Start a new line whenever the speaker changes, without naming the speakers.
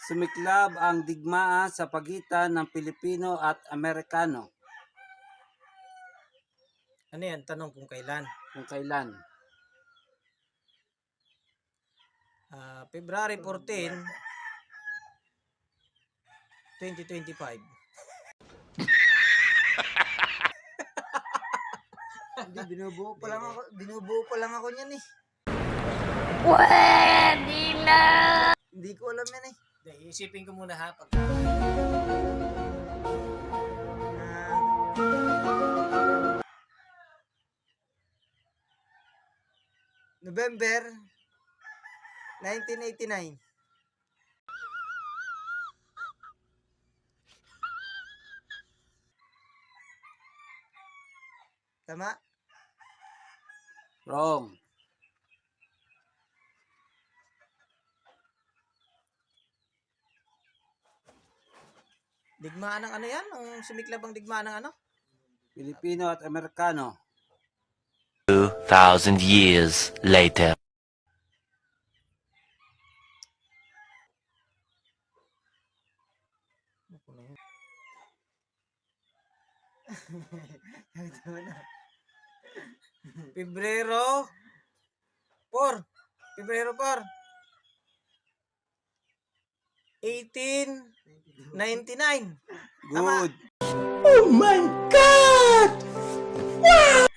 Sumiklab ang digmaan sa pagitan ng Pilipino at Amerikano?
Ano yan? Tanong kung kailan.
Kung kailan?
February 14, 2025.
Hindi, binubuo pa lang ako niyan eh.
Pwede na!
Hindi ko alam yan eh.
Hindi, isipin ko muna ha.
November 1989. Tama?
Wrong.
Digmaan ng ano yan? Ang sumiklab ang digmaan ng ano?
Pilipino at Amerikano.
2,000 years later.
Pebrero 4. Pebrero 4. 1899. Tama.
Good.
Oh my God! Wow!